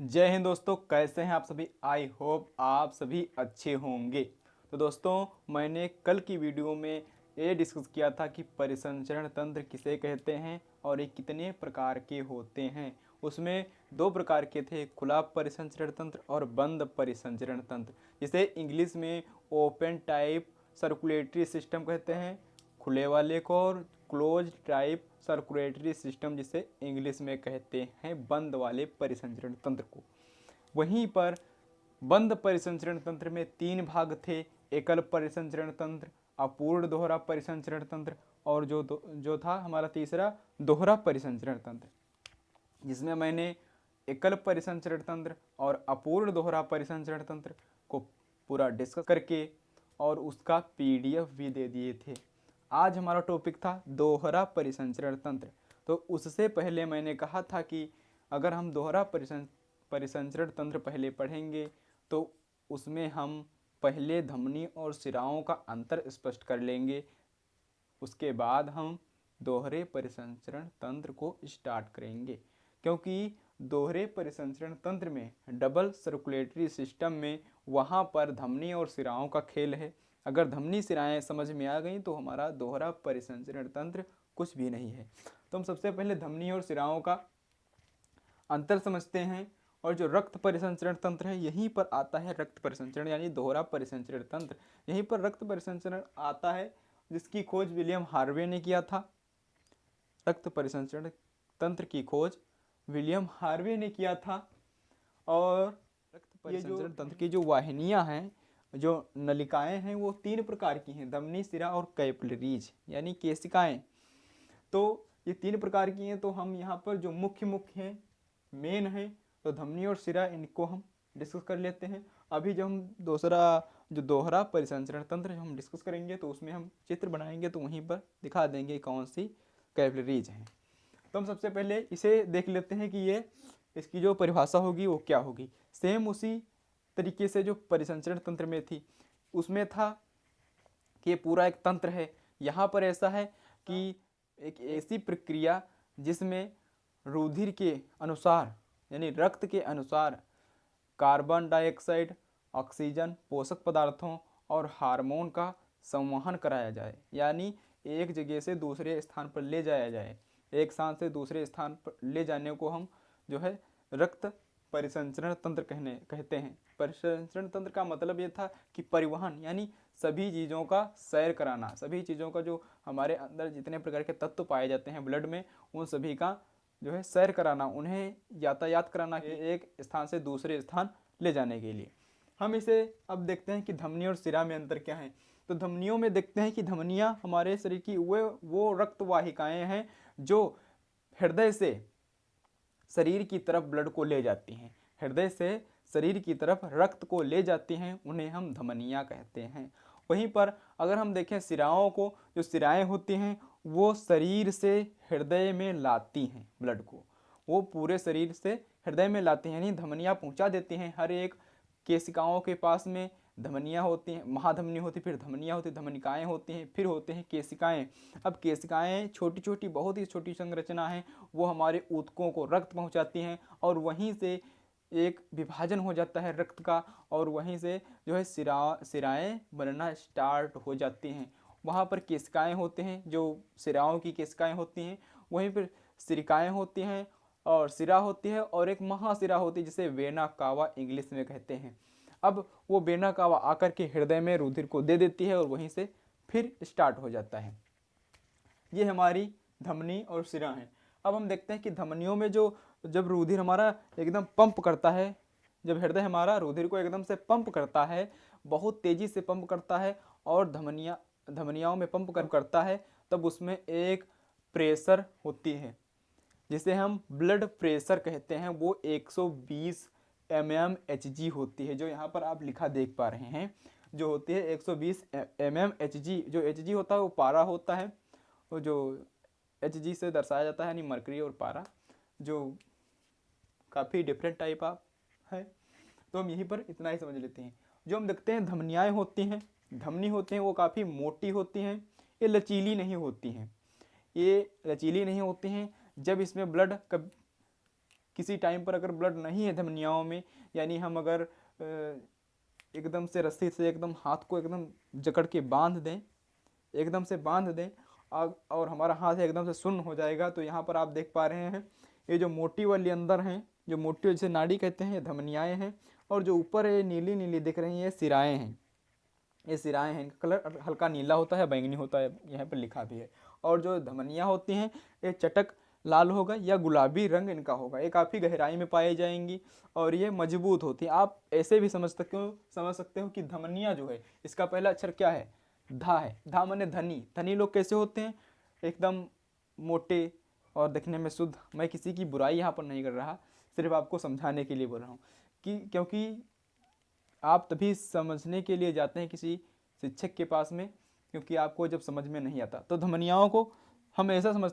जय हिंद दोस्तों, कैसे हैं आप सभी। आई होप आप सभी अच्छे होंगे। तो दोस्तों, मैंने कल की वीडियो में ये डिस्कस किया था कि परिसंचरण तंत्र किसे कहते हैं और ये कितने प्रकार के होते हैं। उसमें दो प्रकार के थे, खुला परिसंचरण तंत्र और बंद परिसंचरण तंत्र, जिसे इंग्लिश में ओपन टाइप सर्कुलेटरी सिस्टम कहते हैं खुले वाले को, और क्लोज टाइप सर्कुलेटरी सिस्टम जिसे इंग्लिश में कहते हैं बंद वाले परिसंचरण तंत्र को। वहीं पर बंद परिसंचरण तंत्र में तीन भाग थे, एकल परिसंचरण तंत्र, अपूर्ण दोहरा परिसंचरण तंत्र और जो था हमारा तीसरा दोहरा परिसंचरण तंत्र, जिसमें मैंने एकल परिसंचरण तंत्र और अपूर्ण दोहरा परिसंचरण तंत्र को पूरा डिस्कस करके और उसका पीडीएफ भी दे दिए थे। आज हमारा टॉपिक था दोहरा परिसंचरण तंत्र। तो उससे पहले मैंने कहा था कि अगर हम दोहरा परिसंचरण तंत्र पहले पढ़ेंगे तो उसमें हम पहले धमनी और सिराओं का अंतर स्पष्ट कर लेंगे, उसके बाद हम दोहरे परिसंचरण तंत्र को स्टार्ट करेंगे। क्योंकि दोहरे परिसंचरण तंत्र में डबल सर्कुलेटरी सिस्टम में वहाँ पर धमनी और सिराओं का खेल है। अगर धमनी सिराएं समझ में आ गई तो हमारा दोहरा परिसंचरण तंत्र कुछ भी नहीं है। तो हम सबसे पहले धमनी और सिराओं का अंतर समझते हैं। और जो रक्त परिसंचरण तंत्र है, यहीं पर आता है रक्त परिसंचरण यानी दोहरा परिसंचरण तंत्र। यहीं पर रक्त परिसंचरण आता है, जिसकी खोज विलियम हार्वे ने किया था। रक्त परिसंचरण तंत्र की खोज विलियम हार्वे ने किया था। और रक्त परिसंचरण तंत्र की जो वाहिनियां हैं, जो नलिकाएं हैं, वो तीन प्रकार की हैं, धमनी, सिरा और कैपिलरीज यानी केशिकाएं। तो ये तीन प्रकार की हैं। तो हम यहाँ पर जो मुख्य हैं, मेन है, तो धमनी और सिरा, इनको हम डिस्कस कर लेते हैं। अभी जब हम दूसरा जो दोहरा परिसंचरण तंत्र हम डिस्कस करेंगे तो उसमें हम चित्र बनाएंगे, तो वहीं पर दिखा देंगे कौन सी कैपिलरीज हैं। तो हम सबसे पहले इसे देख लेते हैं कि ये इसकी जो परिभाषा होगी वो क्या होगी। सेम उसी तरीके से जो परिसंचरण तंत्र में थी, उसमें था कि ये पूरा एक तंत्र है। यहाँ पर ऐसा है कि एक ऐसी प्रक्रिया जिसमें रुधिर के अनुसार यानी रक्त के अनुसार कार्बन डाइऑक्साइड, ऑक्सीजन, पोषक पदार्थों और हार्मोन का संवहन कराया जाए, यानी एक जगह से दूसरे स्थान पर ले जाया जाए। एक स्थान से दूसरे स्थान पर ले जाने को हम जो है रक्त परिसंचरण तंत्र कहते हैं। परिसंचरण तंत्र का मतलब ये था कि परिवहन यानी सभी चीज़ों का सैर कराना, सभी चीज़ों का जो हमारे अंदर जितने प्रकार के तत्व पाए जाते हैं ब्लड में, उन सभी का जो है सैर कराना, उन्हें यातायात कराना एक स्थान से दूसरे स्थान ले जाने के लिए। हम इसे अब देखते हैं कि धमनी और सिरा में अंतर क्या है। तो धमनियों में देखते हैं कि धमनियाँ हमारे शरीर की वो रक्त वाहिकाएँ हैं जो हृदय से शरीर की तरफ ब्लड को ले जाती हैं, हृदय से शरीर की तरफ रक्त को ले जाती हैं, उन्हें हम धमनियाँ कहते हैं। वहीं पर अगर हम देखें सिराओं को, जो सिराएं होती हैं वो शरीर से हृदय में लाती हैं ब्लड को, वो पूरे शरीर से हृदय में लाती हैं, यानी धमनियाँ पहुँचा देती हैं। हर एक केशिकाओं के पास में धमनियाँ होती हैं, महाधमनी होती, फिर धमनियाँ होती, धमनिकाएँ होती हैं, फिर होते हैं केशिकाएँ। अब केशिकाएँ छोटी छोटी, बहुत ही छोटी संरचना है, वो हमारे ऊतकों को रक्त पहुँचाती हैं और वहीं से एक विभाजन हो जाता है रक्त का, और वहीं से जो है सिराएँ बनना स्टार्ट हो जाती हैं। वहाँ पर केशिकाएँ होते हैं, जो सिराओं की केशिकाएँ होती हैं, वहीं पर सिरिकाएँ होती हैं और सिरा होती है, और एक महासिरा होती है जिसे वेना कावा इंग्लिश में कहते हैं। अब वो वेना कावा आकर के हृदय में रुधिर को दे देती है और वहीं से फिर स्टार्ट हो जाता है। ये हमारी धमनी और सिरा हैं। अब हम देखते हैं कि धमनियों में जब रुधिर हमारा एकदम पंप करता है, जब हृदय हमारा रुधिर को एकदम से पंप करता है, बहुत तेज़ी से पंप करता है और धमनियाओं में पंप करता है, तब उसमें एक प्रेशर होती है जिसे हम ब्लड प्रेशर कहते हैं। वो 120 mmHg होती है, जो यहाँ पर आप लिखा देख पा रहे हैं, जो होती है 120 mmHg। जो Hg होता है वो पारा होता है, वो जो Hg से दर्शाया जाता है, यानी मरकरी और पारा, जो काफ़ी डिफरेंट टाइप ऑफ है। तो हम यहीं पर इतना ही समझ लेते हैं। जो हम देखते हैं धमनियाँ होती हैं, धमनी होती हैं, वो काफ़ी मोटी होती हैं, ये लचीली नहीं होती हैं। ये लचीली नहीं होती हैं। जब इसमें ब्लड किसी टाइम पर अगर ब्लड नहीं है धमनियों में, यानी हम अगर एकदम से रस्सी से एकदम हाथ को एकदम जकड़ के बांध दें, एकदम से बांध दें और हमारा हाथ एकदम से सुन्न हो जाएगा, तो यहाँ पर आप देख पा रहे हैं ये जो मोटी वाली अंदर हैं, जो मोटी जिसे नाड़ी कहते हैं, ये धमनियाएँ हैं, और जो ऊपर ये नीली नीली दिख रही हैं ये सिराएँ हैं। ये सिराएँ हैं, इनका कलर हल्का नीला होता है, बैंगनी होता है, यहाँ पर लिखा भी है। और जो धमनियाँ होती हैं ये चटक लाल होगा या गुलाबी रंग इनका होगा, ये काफ़ी गहराई में पाई जाएंगी और ये मजबूत होती है। आप ऐसे भी समझ सकते हो कि धमनियाँ जो है इसका पहला अक्षर क्या है, धा है। धा माने धनी। धनी लोग कैसे होते हैं, एकदम मोटे और दिखने में शुद्ध। मैं किसी की बुराई यहाँ पर नहीं कर रहा, सिर्फ आपको समझाने के लिए बोल रहा हूँ कि क्योंकि आप तभी समझने के लिए जाते हैं किसी शिक्षक के पास में, क्योंकि आपको जब समझ में नहीं आता। तो धमनियाओं को हम ऐसा समझ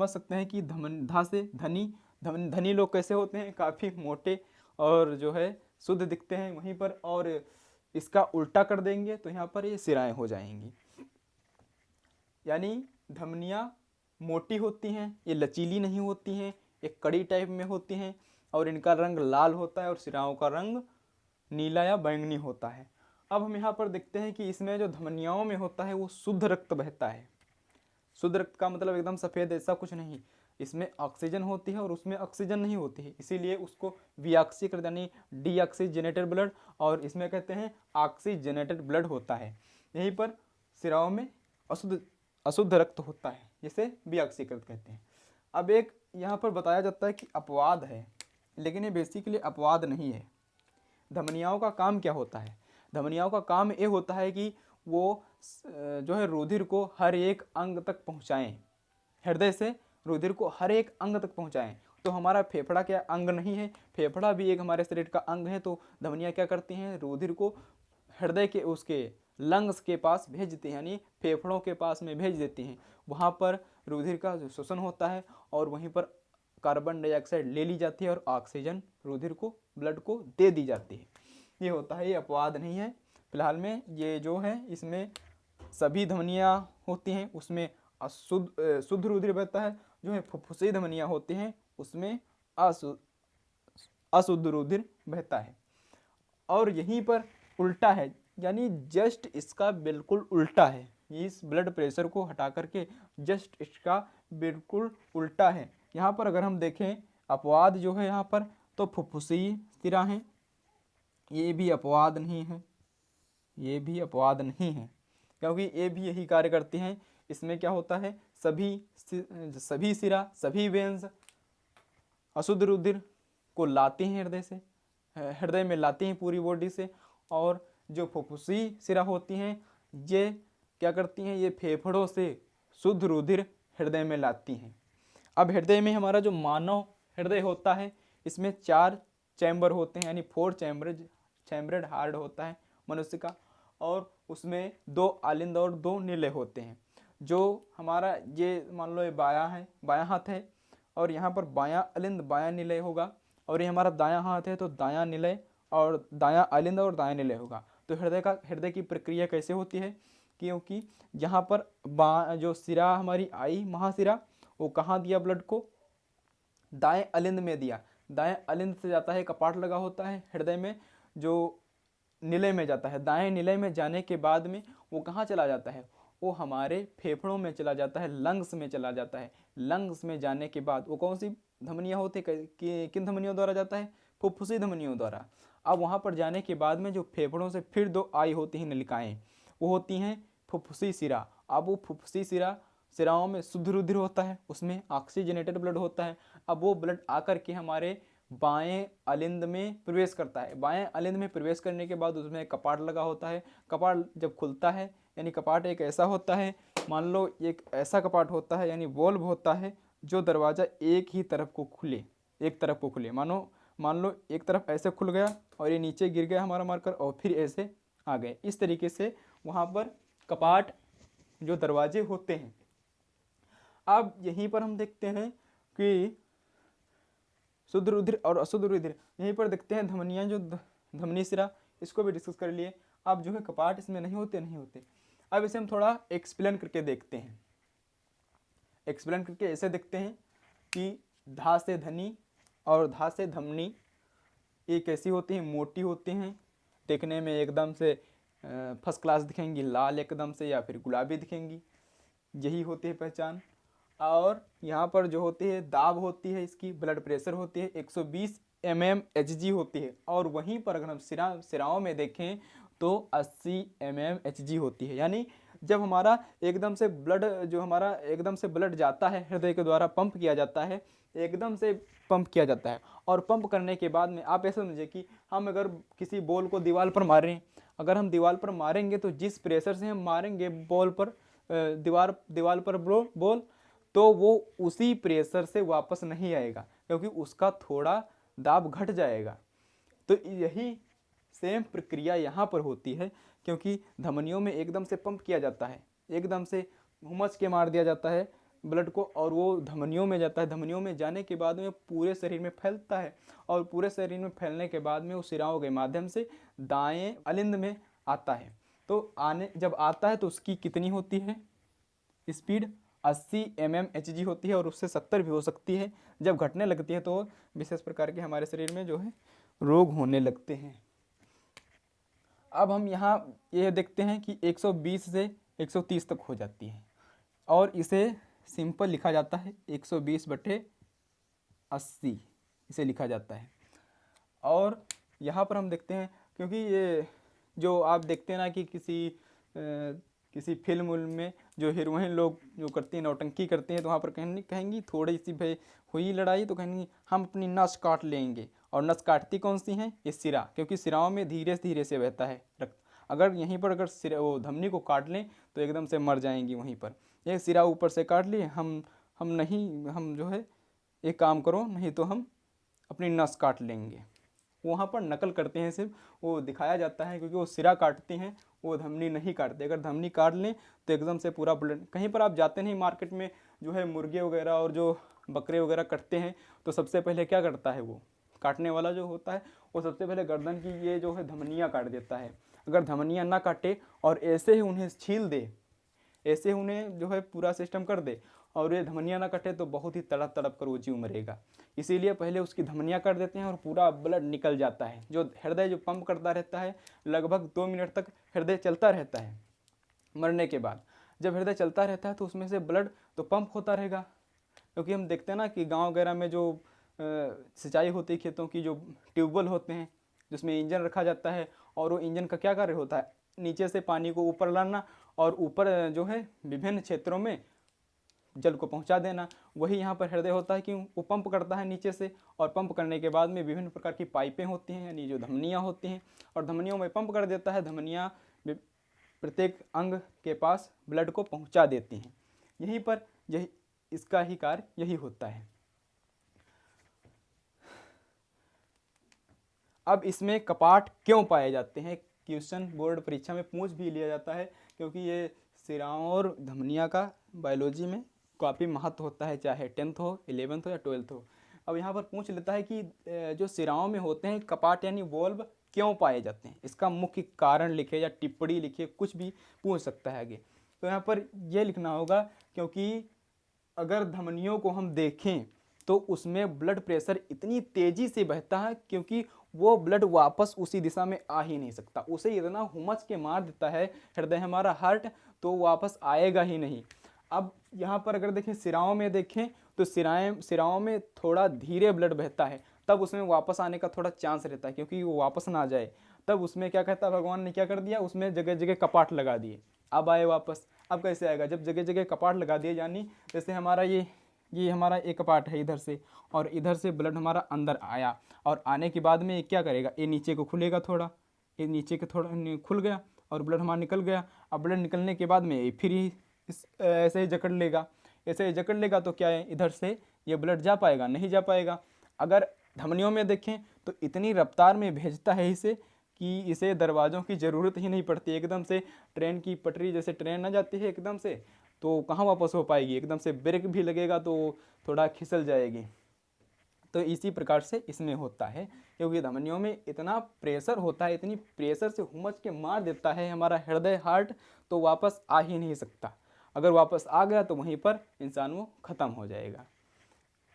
सकते हैं कि धा से धनी। धनी लोग कैसे होते हैं, काफ़ी मोटे और जो है शुद्ध दिखते हैं वहीं पर, और इसका उल्टा कर देंगे तो यहाँ पर ये सिराएं हो जाएंगी। यानी धमनियाँ मोटी होती हैं, ये लचीली नहीं होती हैं, एक कड़ी टाइप में होती हैं और इनका रंग लाल होता है और सिराओं का रंग नीला या बैंगनी होता है। अब हम यहाँ पर देखते हैं कि इसमें जो धमनियाओं में होता है वो शुद्ध रक्त बहता है। शुद्ध रक्त का मतलब एकदम सफ़ेद ऐसा कुछ नहीं, इसमें ऑक्सीजन होती है और उसमें ऑक्सीजन नहीं होती है, इसीलिए उसको विऑक्सीकृत यानी डीऑक्सीजनेटेड ब्लड, और इसमें कहते हैं ऑक्सीजनेटेड ब्लड होता है। यहीं पर सिराओं में अशुद्ध रक्त होता है, जिसे विऑक्सीकृत कहते हैं। अब एक यहाँ पर बताया जाता है कि अपवाद है, लेकिन ये बेसिकली अपवाद नहीं है। धमनियाओं का काम क्या होता है, धमनियाओं का काम ये होता है कि वो जो है रुधिर को हर एक अंग तक पहुँचाएँ, हृदय से रुधिर को हर एक अंग तक पहुँचाएँ। तो हमारा फेफड़ा क्या अंग नहीं है, फेफड़ा भी एक हमारे शरीर का अंग है। तो धमनियाँ क्या करती हैं, रुधिर को हृदय के उसके लंग्स के पास भेज देती हैं, यानी फेफड़ों के पास में भेज देती हैं। वहाँ पर रुधिर का जो शोषण होता है और वहीं पर कार्बन डाइऑक्साइड ले ली जाती है और ऑक्सीजन रुधिर को, ब्लड को दे दी जाती है। ये होता है, ये अपवाद नहीं है। फिलहाल में ये जो है इसमें सभी धमनियाँ होती हैं, उसमें शुद्ध रुधिर बहता है। जो है फुफ्फुसी धमनियाँ होती हैं उसमें अशुद्ध रुधिर बहता है। और यहीं पर उल्टा है, यानी जस्ट इसका बिल्कुल उल्टा है। इस ब्लड प्रेशर को हटा करके जस्ट इसका बिल्कुल उल्टा है। यहाँ पर अगर हम देखें अपवाद जो है यहाँ पर, तो फुफ्फुसी सिरा हैं, ये भी अपवाद नहीं है, ये भी अपवाद नहीं है, क्योंकि ये भी यही कार्य करती हैं। इसमें क्या होता है, सभी सिरा, सभी वेन्स अशुद्ध रुधिर को लाते हैं हृदय से, हृदय में लाते हैं पूरी बॉडी से। और जो फुफ्फुसी सिरा होती हैं ये क्या करती हैं, ये फेफड़ों से शुद्ध रुधिर हृदय में लाती हैं। अब हृदय में हमारा जो मानव हृदय होता है इसमें 4 चैम्बर होते हैं, यानी 4 चैम्बर्ड हार्ट होता है मनुष्य का, और उसमें 2 आलिंद और 2 निलय होते हैं। जो हमारा ये मान लो ये बायां है, बायां हाथ है, और यहाँ पर बायां अलिंद बायां निलय होगा, और ये हमारा दायां हाथ है तो दायां निलय और दायां अलिंद और दायां निलय होगा। तो हृदय की प्रक्रिया कैसे होती है, क्योंकि यहाँ पर जो सिरा हमारी आई महासिरा, वो कहाँ दिया ब्लड को, दाएं अलिंद में दिया। दाएं अलिंद से जाता है, कपाट लगा होता है हृदय में, जो निलय में जाता है। दाएं निलय में जाने के बाद में वो कहाँ चला जाता है, वो हमारे फेफड़ों में चला जाता है, लंग्स में चला जाता है। लंग्स में जाने के बाद वो कौन सी धमनियाँ होती है, किन धमनियों द्वारा जाता है, फुफ्फुसी धमनियों द्वारा। अब वहाँ पर जाने के बाद में जो फेफड़ों से फिर 2 आई होती हैं नलिकाएँ, वो होती हैं फुफ्फुसी सिरा। अब वो फुफ्फुसी सिराओं में शुद्ध रुधिर होता है, उसमें ऑक्सीजनेटेड ब्लड होता है। अब वो ब्लड आकर के हमारे बाएं अलिंद में प्रवेश करता है। बाएं अलिंद में प्रवेश करने के बाद उसमें कपाट लगा होता है। कपाट जब खुलता है, यानी कपाट एक ऐसा होता है, मान लो एक ऐसा कपाट होता है, यानी वॉल्व होता है, जो दरवाज़ा एक ही तरफ को खुले, एक तरफ को खुले। मान लो एक तरफ ऐसे खुल गया और ये नीचे गिर गया हमारा मार्कर, और फिर ऐसे आ गए। इस तरीके से वहाँ पर कपाट जो दरवाजे होते हैं। अब यहीं पर हम देखते हैं कि शुद्ध रुधिर और अशुद्ध रुधिर, यहीं पर देखते हैं धमनियाँ, जो धमनी सिरा, इसको भी डिस्कस कर लिए। अब जो है कपाट इसमें नहीं होते। अब इसे हम थोड़ा एक्सप्लेन करके देखते हैं। एक्सप्लेन करके ऐसे देखते हैं कि धा से धनी और धा से धमनी ये कैसी होती हैं, मोटी होती हैं, देखने में एकदम से फर्स्ट क्लास दिखेंगी, लाल एकदम से या फिर गुलाबी दिखेंगी, यही होती है पहचान। और यहाँ पर जो होती है दाब होती है, इसकी ब्लड प्रेशर होती है 120 mmHg होती है। और वहीं पर अगर हम सिराओं में देखें तो 80 mmHg होती है। यानी जब हमारा एकदम से ब्लड जो हमारा एकदम से ब्लड जाता है, हृदय के द्वारा पंप किया जाता है, एकदम से पंप किया जाता है। और पंप करने के बाद में आप ऐसा समझिए कि हम अगर किसी बॉल को दीवार पर मारें, अगर हम दीवार पर मारेंगे तो जिस प्रेशर से हम मारेंगे बॉल पर दीवार पर बॉल, तो वो उसी प्रेशर से वापस नहीं आएगा, क्योंकि उसका थोड़ा दाब घट जाएगा। तो यही सेम प्रक्रिया यहाँ पर होती है, क्योंकि धमनियों में एकदम से पंप किया जाता है, एकदम से हुमच के मार दिया जाता है ब्लड को, और वो धमनियों में जाता है। धमनियों में जाने के बाद में पूरे शरीर में फैलता है, और पूरे शरीर में फैलने के बाद में वो सिराओं के माध्यम से दाएं अलिंद में आता है। तो जब आता है तो उसकी कितनी होती है स्पीड, 80 mmHg होती है, और उससे 70 भी हो सकती है। जब घटने लगती है तो विशेष प्रकार के हमारे शरीर में जो है रोग होने लगते हैं। अब हम यहाँ ये देखते हैं कि 120 से 130 तक हो जाती है, और इसे सिंपल लिखा जाता है 120/80 इसे लिखा जाता है। और यहाँ पर हम देखते हैं, क्योंकि ये जो आप देखते हैं ना कि किसी फिल्म में जो हीरोइन लोग जो करती हैं, नौटंकी करते हैं, तो वहाँ पर कहेंगी थोड़ी सी भाई हुई लड़ाई तो कहेंगी हम अपनी नस काट लेंगे। और नस काटती कौन सी हैं, ये सिरा, क्योंकि सिराओं में धीरे से बहता है रक्त। अगर यहीं पर अगर सिरा वो धमनी को काट लें तो एकदम से मर जाएंगी वहीं पर। ये सिरा ऊपर से काट लिए, हम जो है एक काम करो, नहीं तो हम अपनी नस काट लेंगे। वहाँ पर नकल करते हैं, सिर्फ वो दिखाया जाता है, क्योंकि वो सिरा काटते हैं, वो धमनी नहीं काटते। अगर धमनी काट लें तो एकदम से पूरा ब्लड, कहीं पर आप जाते नहीं मार्केट में जो है मुर्गे वगैरह और जो बकरे वगैरह कटते हैं, तो सबसे पहले क्या करता है वो काटने वाला जो होता है, वो सबसे पहले गर्दन की ये जो है धमनियाँ काट देता है। अगर धमनियाँ ना काटे और ऐसे ही उन्हें छील दे, ऐसे उन्हें जो है पूरा सिस्टम कर दे, और ये धमनियाँ ना कटे तो बहुत ही तड़प तड़प कर वो जीव मरेगा। इसीलिए पहले उसकी धमनियाँ काट देते हैं और पूरा ब्लड निकल जाता है। जो हृदय जो पंप करता रहता है, लगभग 2 मिनट तक हृदय चलता रहता है मरने के बाद। जब हृदय चलता रहता है तो उसमें से ब्लड तो पंप होता रहेगा, क्योंकि हम देखते हैं ना कि गाँव वगैरह में जो सिंचाई होती है खेतों की, जो ट्यूबवेल होते हैं जिसमें इंजन रखा जाता है, और वो इंजन का क्या कार्य होता है, नीचे से पानी को ऊपर लाना और ऊपर जो है विभिन्न क्षेत्रों में जल को पहुंचा देना। वही यहाँ पर हृदय होता है कि वो पंप करता है नीचे से, और पंप करने के बाद में विभिन्न प्रकार की पाइपें होती हैं, यानी जो धमनियाँ होती हैं, और धमनियों में पंप कर देता है। धमनियाँ प्रत्येक अंग के पास ब्लड को पहुंचा देती हैं। यहीं पर यही इसका ही कार्य यही होता है। अब इसमें कपाट क्यों पाए जाते हैं, क्वेश्चन बोर्ड परीक्षा में पूछ भी लिया जाता है, क्योंकि ये सिराओं और धमनियाँ का बायोलॉजी में काफ़ी महत्व होता है, चाहे 10th हो, 11th हो या 12th हो। अब यहाँ पर पूछ लेता है कि जो सिराओं में होते हैं कपाट यानी वॉल्व क्यों पाए जाते हैं, इसका मुख्य कारण लिखे या टिप्पणी लिखे, कुछ भी पूछ सकता है आगे। तो यहाँ पर यह लिखना होगा, क्योंकि अगर धमनियों को हम देखें तो उसमें ब्लड प्रेशर इतनी तेज़ी से बहता है, क्योंकि वो ब्लड वापस उसी दिशा में आ ही नहीं सकता। उसे इतना हुमच के मार देता है हृदय हमारा हार्ट, तो वापस आएगा ही नहीं। अब यहाँ पर अगर देखें सिराओं में देखें तो सिराओं में थोड़ा धीरे ब्लड बहता है, तब उसमें वापस आने का थोड़ा चांस रहता है, क्योंकि वो वापस ना आ जाए। तब उसमें क्या कहता है भगवान ने क्या कर दिया, उसमें जगह जगह कपाट लगा दिए, अब आए वापस। अब कैसे आएगा, जब जगह जगह कपाट लगा दिए, यानी जैसे हमारा ये हमारा एक कपाट है इधर से, और इधर से ब्लड हमारा अंदर आया, और आने के बाद में ये क्या करेगा, ये नीचे को खुलेगा थोड़ा, ये नीचे के थोड़ा खुल गया और ब्लड हमारा निकल गया। अब ब्लड निकलने के बाद में फिर ही ऐसे ही जकड़ लेगा, ऐसे ही जकड़ लेगा, तो क्या है इधर से ये ब्लड जा पाएगा, नहीं जा पाएगा। अगर धमनियों में देखें तो इतनी रफ्तार में भेजता है इसे कि इसे दरवाज़ों की ज़रूरत ही नहीं पड़ती। एकदम से ट्रेन की पटरी, जैसे ट्रेन ना जाती है एकदम से, तो कहाँ वापस हो पाएगी, एकदम से ब्रेक भी लगेगा तो थोड़ा खिसल जाएगी। तो इसी प्रकार से इसमें होता है, क्योंकि धमनियों में इतना प्रेशर होता है, इतनी प्रेशर से हुमच के मार देता है हमारा हृदय हार्ट, तो वापस आ ही नहीं सकता। अगर वापस आ गया तो वहीं पर इंसान वो ख़त्म हो जाएगा।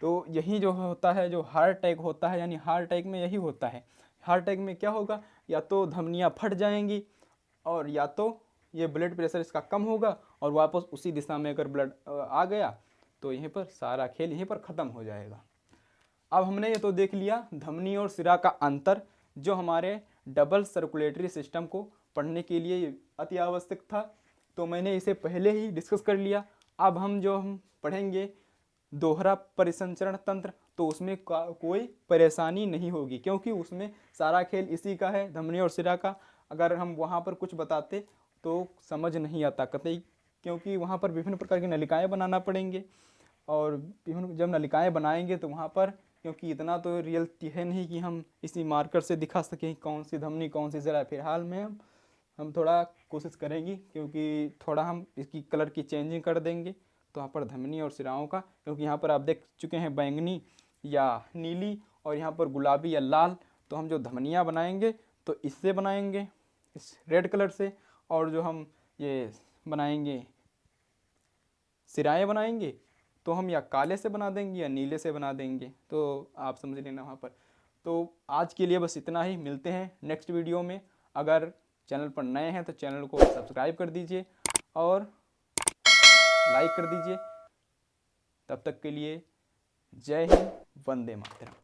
तो यही जो होता है, जो हार्ट अटैक होता है, यानी हार्ट अटैक में यही होता है। हार्ट अटैक में क्या होगा, या तो धमनियाँ फट जाएंगी और या तो ये ब्लड प्रेशर इसका कम होगा और वापस उसी दिशा में अगर ब्लड आ गया तो यहीं पर सारा खेल यहीं पर ख़त्म हो जाएगा। अब हमने ये तो देख लिया धमनी और सिरा का अंतर, जो हमारे डबल सर्कुलेटरी सिस्टम को पढ़ने के लिए अति आवश्यक था, तो मैंने इसे पहले ही डिस्कस कर लिया। अब हम पढ़ेंगे दोहरा परिसंचरण तंत्र, तो उसमें कोई परेशानी नहीं होगी, क्योंकि उसमें सारा खेल इसी का है, धमनी और सिरा का। अगर हम वहाँ पर कुछ बताते तो समझ नहीं आता कतई, क्योंकि वहाँ पर विभिन्न प्रकार की नलिकाएँ बनाना पड़ेंगे, और विभिन्न जब नलिकाएँ बनाएंगे तो वहाँ पर, क्योंकि इतना तो रियलिटी है नहीं कि हम इसी मार्कर से दिखा सकें कौन सी धमनी कौन सी सिरा। फिलहाल में हम थोड़ा कोशिश करेंगे, क्योंकि थोड़ा हम इसकी कलर की चेंजिंग कर देंगे, तो यहाँ पर धमनी और सिराओं का, क्योंकि यहाँ पर आप देख चुके हैं बैंगनी या नीली और यहाँ पर गुलाबी या लाल, तो हम जो धमनियाँ बनाएंगे तो इससे बनाएंगे, इस रेड कलर से, और जो हम ये बनाएंगे सिराएँ बनाएंगे तो हम या काले से बना देंगे या नीले से बना देंगे, तो आप समझ लेना वहाँ पर। तो आज के लिए बस इतना ही, मिलते हैं नेक्स्ट वीडियो में। अगर चैनल पर नए हैं तो चैनल को सब्सक्राइब कर दीजिए और लाइक कर दीजिए। तब तक के लिए जय हिंद, वंदे मातरम।